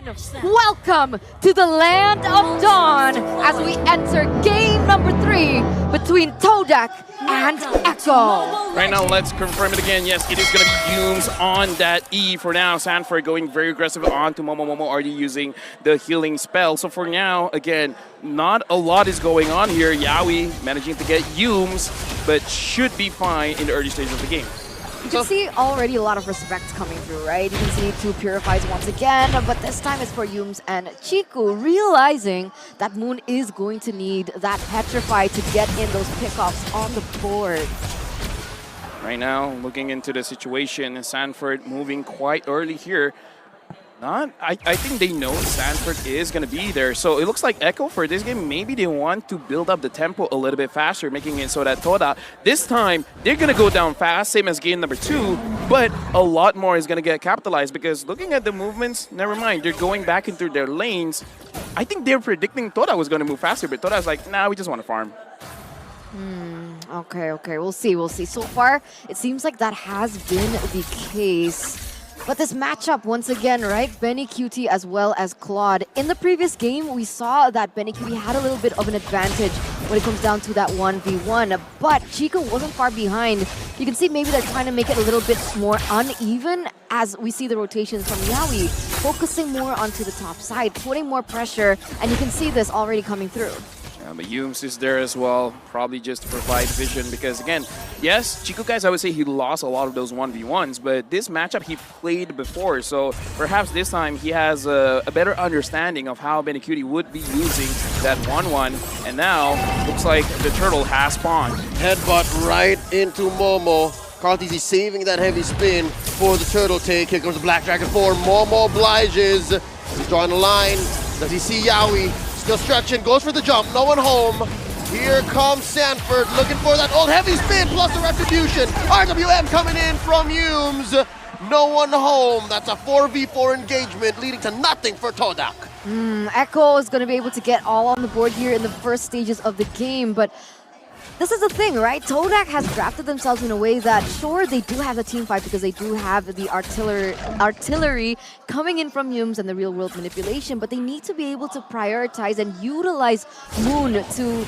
everyone! Welcome to the land of dawn as we enter game number 3 between TODAK and Echo. Right now, let's confirm it again. Yes, it is going to be Yumes on that E for now. SANFORD going very aggressive on to MOMO. MOMO already using the healing spell. So for now, again, not a lot is going on here. YAWI managing to get Yumes, but should be fine in the early stages of the game. You can see already a lot of respect coming through, right? You can see 2 Purifies once again, but this time it's for Yumes and Chiku, realizing that Moon is going to need that Petrify to get in those pickoffs on the board. Right now, looking into the situation, SANFORD moving quite early here. I think they know SANFORD is going to be there. So it looks like Echo for this game, maybe they want to build up the tempo a little bit faster, making it so that TODAK, this time, they're going to go down fast, same as game number 2, but a lot more is going to get capitalized because looking at the movements, never mind, they're going back into their lanes. I think they're predicting TODAK was going to move faster, but TODAK's like, nah, we just want to farm. Okay, we'll see. So far, it seems like that has been the case. But this matchup, once again, right? BENNYQT as well as Claude. In the previous game, we saw that BENNYQT had a little bit of an advantage when it comes down to that 1v1. But Chico wasn't far behind. You can see maybe they're trying to make it a little bit more uneven as we see the rotations from YAWI, focusing more onto the top side, putting more pressure, and you can see this already coming through. But Yumes is there as well, probably just to provide vision because, again, yes, CIKUGAIS, I would say he lost a lot of those 1v1s, but this matchup he played before, so perhaps this time he has a better understanding of how BENNYQT would be using that 1-1, and now looks like the turtle has spawned. Headbutt right into MOMO. KARLTZY saving that heavy spin for the turtle take. Here comes the Black Dragon 4. MOMO obliges. He's drawing a line. Does he see YAWI? Still stretching, goes for the jump, no one home. Here comes SANFORD looking for that old heavy spin plus the retribution. RWM coming in from Yumes. No one home. That's a 4v4 engagement leading to nothing for TODAK. Echo is going to be able to get all on the board here in the first stages of the game, but this is the thing, right? TODAK has drafted themselves in a way that, sure, they do have the team fight because they do have the artillery coming in from Yumes and the real-world manipulation, but they need to be able to prioritize and utilize Moon to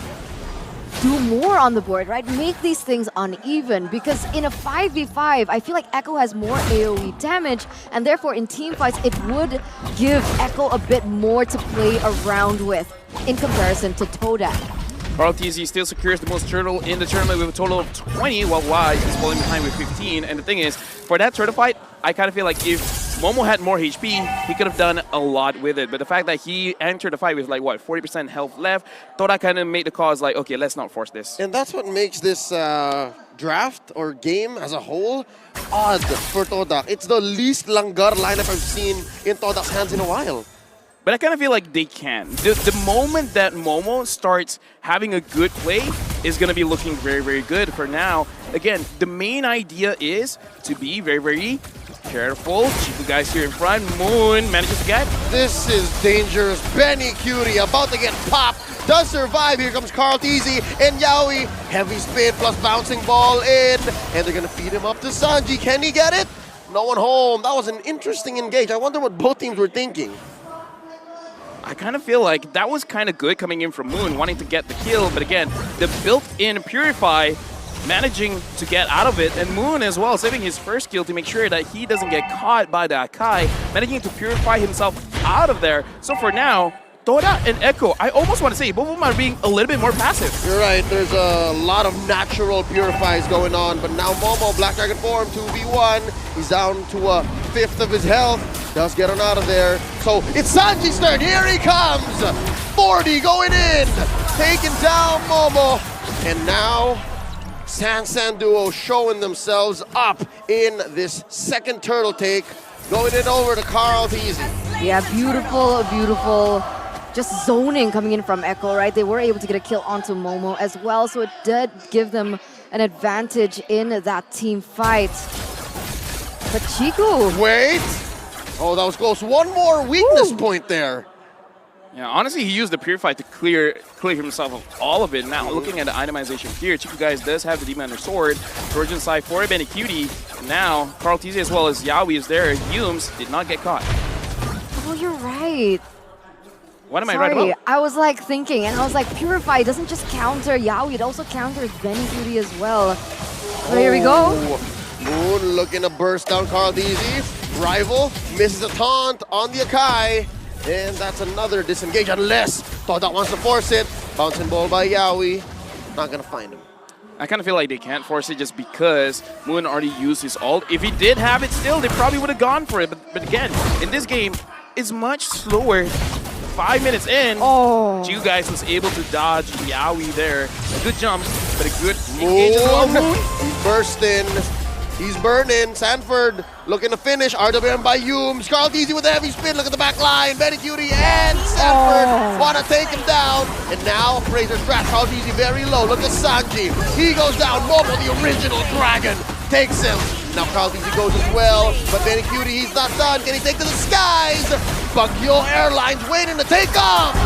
do more on the board, right? Make these things uneven because in a 5v5, I feel like Echo has more AoE damage and therefore in team fights, it would give Echo a bit more to play around with in comparison to TODAK. KARLTZY still secures the most turtle in the tournament with a total of 20, while Wise is falling behind with 15. And the thing is, for that turtle fight, I kind of feel like if MOMO had more HP, he could have done a lot with it. But the fact that he entered the fight with like, what, 40% health left, TODAK kind of made the cause like, okay, let's not force this. And that's what makes this draft or game as a whole odd for TODAK. It's the least langgar lineup I've seen in TODAK's hands in a while. But I kind of feel like they can. The moment that MOMO starts having a good play is going to be looking very, very good. For now, again, the main idea is to be very, very careful. CIKUGAIS here in front. Moon manages to get. This is dangerous. BENNYQT about to get popped. Does survive. Here comes KARLTZY and YAWI. Heavy spin plus bouncing ball in. And they're going to feed him up to SANJI. Can he get it? No one home. That was an interesting engage. I wonder what both teams were thinking. I kind of feel like that was kind of good coming in from Moon, wanting to get the kill. But again, the built-in Purify managing to get out of it. And Moon as well, saving his first kill to make sure that he doesn't get caught by that Kai, managing to purify himself out of there. So for now, TODAK and Echo, I almost want to say both of them are being a little bit more passive. You're right, there's a lot of natural purifies going on, but now MOMO, Black Dragon form, 2v1. He's down to a fifth of his health. Does get on out of there. So it's SANJI's turn, here he comes! 40 going in, taking down MOMO. And now, San duo showing themselves up in this second turtle take, going in over to KARLTZY. Yeah, beautiful. Just zoning coming in from Echo, right? They were able to get a kill onto MOMO as well, so it did give them an advantage in that team fight. But Chiku... Wait! Oh, that was close. One more weakness point there. Yeah, honestly, he used the Purify to clear himself of all of it. Now, looking at the itemization here, CIKUGAIS does have the Demon Under Sword. Trojan side for BENNYQT. Now, KARLTZY as well as YAWI is there. Yumes did not get caught. Oh, you're right. What am I right about? I was like thinking, and I was like, Purify doesn't just counter YAWI, it also counters BENNYQT as well. So here we go. Moon looking to burst down KARLTZY. Rival misses a taunt on the Akai. And that's another disengage unless TODAK wants to force it. Bouncing ball by YAWI. Not gonna find him. I kind of feel like they can't force it just because Moon already used his ult. If he did have it still, they probably would have gone for it. But again, in this game, it's much slower. 5 minutes in, CIKUGAIS was able to dodge YAWI there. A good jump, but a good engage as well. Moon burst in. He's burning. SANFORD looking to finish. RWM by Yums. KARLTZY with a heavy spin. Look at the back line. BENNYQT and SANFORD want to take him down. And now Fraser's crash. KARLTZY very low. Look at SANJI. He goes down. MOMO, the original dragon, takes him. Now KARLTZY goes as well. But BENNYQT, he's not done. Can he take to the skies? Baguio Airlines waiting to take off.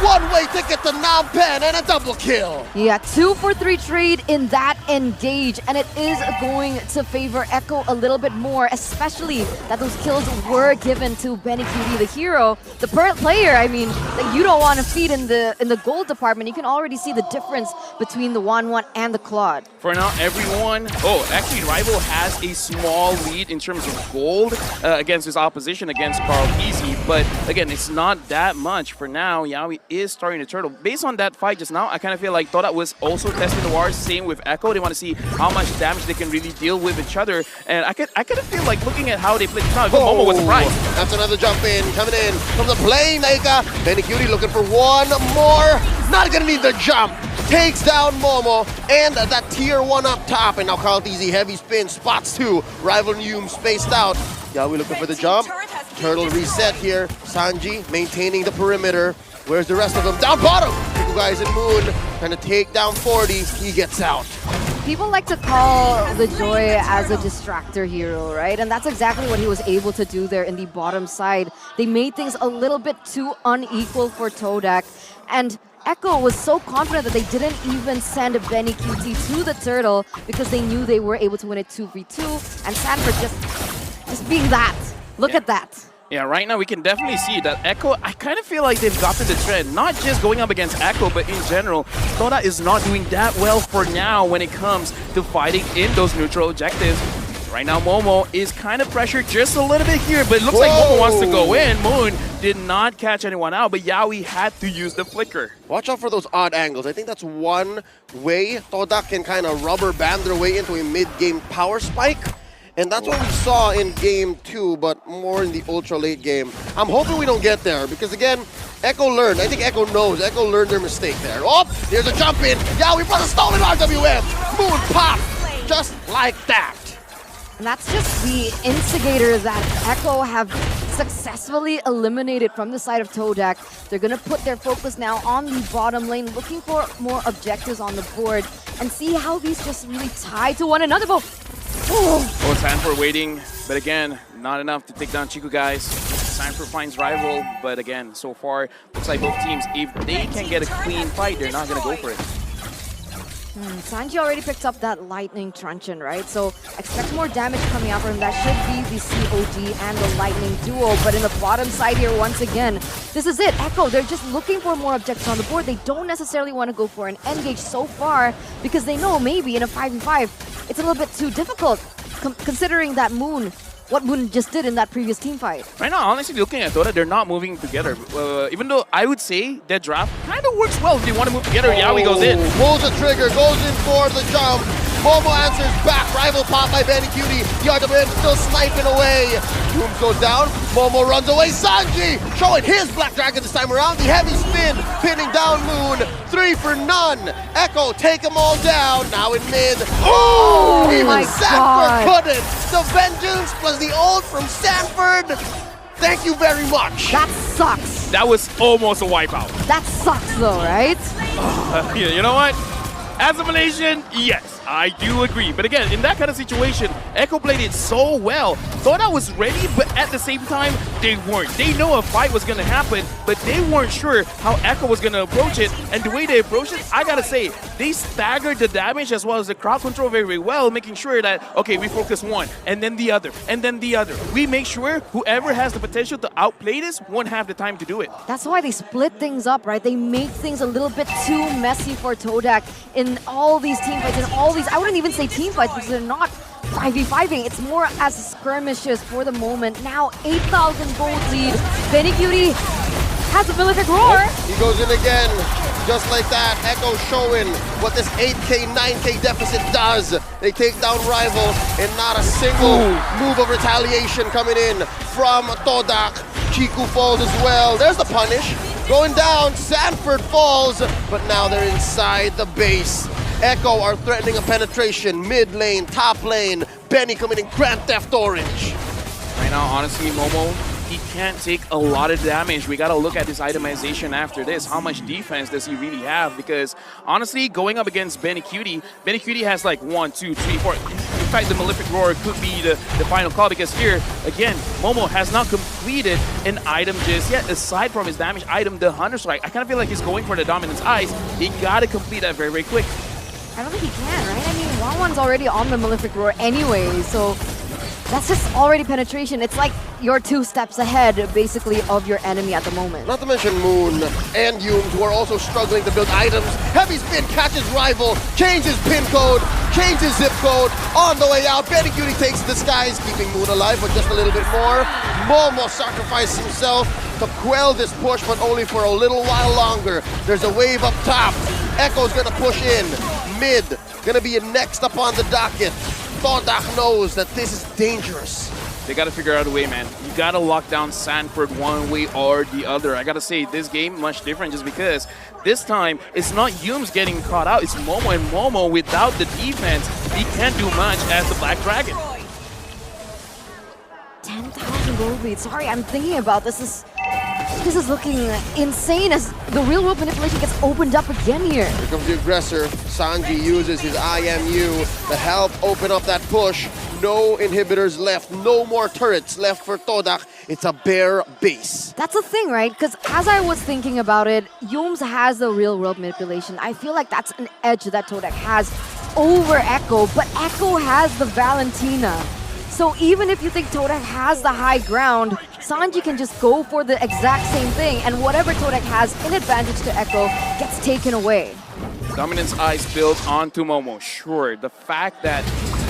One-way ticket to Phnom Penh and a double kill. Yeah, 2-for-3 trade in that engage, and it is going to favor Echo a little bit more, especially that those kills were given to BENNYQT, the hero, the player. I mean, that you don't want to feed in the gold department. You can already see the difference between the 1-1 and the Claude. For now, everyone. Oh, actually, Rival has a small lead in terms of gold against his opposition against KARLTZY, but again, it's not that much for now. YAWI is starting to turtle. Based on that fight just now, I kind of feel like TODAK was also testing the waters. Same with Echo. They want to see how much damage they can really deal with each other. And I kind of feel like looking at how they played just now, MOMO was surprised. That's another jump in, coming in from the plane. Naika, BENNYQT looking for one more. Not gonna need the jump. Takes down MOMO and that tier 1 up top. And now KARLTZY heavy spin, spots 2. Rival and Yum spaced out. YAWI looking for the jump. Turtle reset here. SANJI maintaining the perimeter. Where's the rest of them? Down bottom! CIKUGAIS and Moon trying to take down 40. He gets out. People like to call the Joy as a distractor hero, right? And that's exactly what he was able to do there in the bottom side. They made things a little bit too unequal for TODAK. And Echo was so confident that they didn't even send BENNYQT to the turtle because they knew they were able to win it 2v2. And SANFORD just being that. Look at that. Yeah, right now we can definitely see that Echo, I kind of feel like they've gotten the trend, not just going up against Echo, but in general, TODAK is not doing that well for now when it comes to fighting in those neutral objectives. Right now, MOMO is kind of pressured just a little bit here, but it looks like MOMO wants to go in. Moon did not catch anyone out, but YAWI had to use the flicker. Watch out for those odd angles. I think that's one way TODAK can kind of rubber band their way into a mid-game power spike. And that's what we saw in game 2, but more in the ultra late game. I'm hoping we don't get there because again, Echo learned. I think Echo knows. Echo learned their mistake there. Oh, there's a jump in. YAWI for the stolen RWM. Moon pop, just like that. And that's just the instigator that Echo have successfully eliminated from the side of TODAK. They're going to put their focus now on the bottom lane, looking for more objectives on the board and see how these just really tie to one another. Oh, SANFORD waiting, but again, not enough to take down CIKUGAIS. SANFORD finds Rival, but again, so far, looks like both teams, if they can get a clean fight, they're not going to go for it. SANJI already picked up that lightning truncheon, right? So expect more damage coming out from him. That should be the COG and the lightning duo. But in the bottom side here, once again, this is it. Echo, they're just looking for more objectives on the board. They don't necessarily want to go for an engage so far because they know maybe in a 5v5, it's a little bit too difficult considering that what Moon just did in that previous team fight. Right now, honestly, looking at TODAK, they're not moving together. Even though I would say that draft kind of works well if they want to move together. YAWI goes in. Pulls the trigger, goes in for the jump. MOMO answers back. Rival pop by BENNYQT. The RWM still sniping away. Yums goes down. MOMO runs away. SANJI showing his Black Dragon this time around. The heavy spin, pinning down Moon. 3 for none. Echo take them all down. Now in mid. Oh, even SANFORD couldn't. The vengeance plus the ult from SANFORD. Thank you very much. That sucks. That was almost a wipeout. That sucks though, right? You know what? As of a nation, yes. I do agree. But again, in that kind of situation, Echo played it so well. Thought I was ready, but at the same time, they weren't. They know a fight was going to happen, but they weren't sure how Echo was going to approach it. And the way they approached it, I got to say, they staggered the damage as well as the crowd control very, very well, making sure that, okay, we focus one, and then the other, and then the other. We make sure whoever has the potential to outplay this won't have the time to do it. That's why they split things up, right? They make things a little bit too messy for TODAK in all these team fights and all these, I wouldn't even say team fights because they're not 5v5ing. It's more as skirmishes for the moment. Now 8,000 gold lead. BENNYQT has a prolific roar. He goes in again, just like that. Echo showing what this 8K, 9K deficit does. They take down Rival, and not a single move of retaliation coming in from TODAK. Chiku falls as well. There's the punish. Going down, SANFORD falls, but now they're inside the base. Echo are threatening a penetration, mid lane, top lane. Benny coming in Grand Theft Orange. Right now, honestly, Momo, he can't take a lot of damage. We got to look at this itemization after this. How much defense does he really have? Because honestly, going up against BENNYQT, BENNYQT has like 1, 2, 3, 4. In fact, the Malefic Roar could be the final call because here, again, Momo has not completed an item just yet. Aside from his damage item, the Hunter Strike, I kind of feel like he's going for the Dominance Ice. He got to complete that very, very quick. I don't think he can, right? I mean, 1-1's already on the Malefic Roar anyway, so that's just already penetration. It's like you're 2 steps ahead, basically, of your enemy at the moment. Not to mention Moon and Yumes, who are also struggling to build items. Heavy Spin catches Rival, changes pin code, changes zip code. On the way out, BENNYQT takes the skies, keeping Moon alive, but just a little bit more. Momo sacrificed himself to quell this push, but only for a little while longer. There's a wave up top. Echo's gonna push in. Mid, gonna be next up on the docket. TODAK knows that this is dangerous. They got to figure out a way, man. You got to lock down SANFORD one way or the other. I got to say, this game much different just because this time it's not Yumes getting caught out. It's Momo, and Momo, without the defense, he can't do much as the Black Dragon. 10,000 gold lead. Sorry, I'm thinking about this. This is looking insane as the real-world manipulation gets opened up again here. Here comes the aggressor. SANJI uses his IMU to help open up that push. No inhibitors left, no more turrets left for TODAK. It's a bare base. That's the thing, right? Because as I was thinking about it, Yumes has the real-world manipulation. I feel like that's an edge that TODAK has over Echo, but Echo has the Valentina. So even if you think TODAK has the high ground, SANJI can just go for the exact same thing, and whatever TODAK has in advantage to Echo gets taken away. Dominance Ice built onto Momo. Sure, the fact that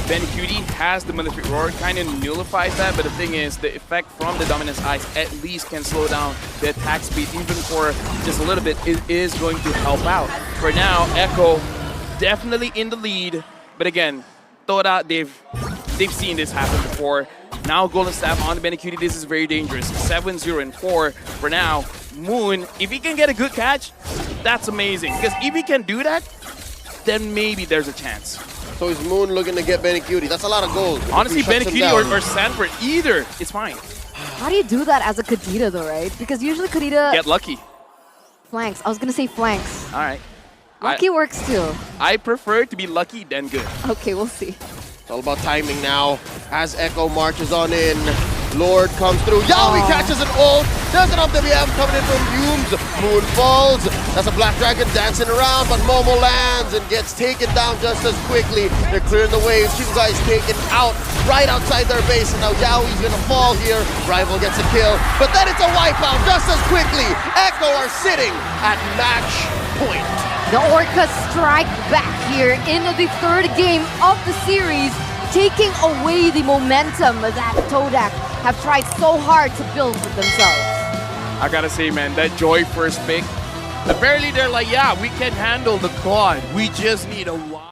BENNYQT has the Malefic Roar kind of nullifies that, but the thing is, the effect from the Dominance Ice at least can slow down the attack speed, even for just a little bit. It is going to help out. For now, Echo definitely in the lead, but again, TODAK, they've seen this happen before. Now Golden Staff on the BENNYQT, this is very dangerous. 7-0 and 4 for now. Moon, if he can get a good catch, that's amazing. Because if he can do that, then maybe there's a chance. So is Moon looking to get BENNYQT? That's a lot of gold. Honestly, BENNYQT or SANFORD, either, it's fine. How do you do that as a Kadita though, right? Because usually Kadita... Get lucky. Flanks. I was going to say flanks. All right. Lucky works too. I prefer to be lucky than good. Okay, we'll see. It's all about timing now as Echo marches on in. Lord comes through. YAWI catches an ult. There's an WM coming in from Yumes. Moon falls. That's a Black Dragon dancing around, but Momo lands and gets taken down just as quickly. They're clearing the waves. CIKUGAIS taken out right outside their base, and now YAWI's gonna fall here. Rival gets a kill, but then it's a wipeout just as quickly. Echo are sitting at match point. The Orcas strike back here in the 3rd game of the series, taking away the momentum that TODAK have tried so hard to build for themselves. I gotta say, man, that Joy first pick, apparently they're like, yeah, we can handle the Claude. We just need a lot.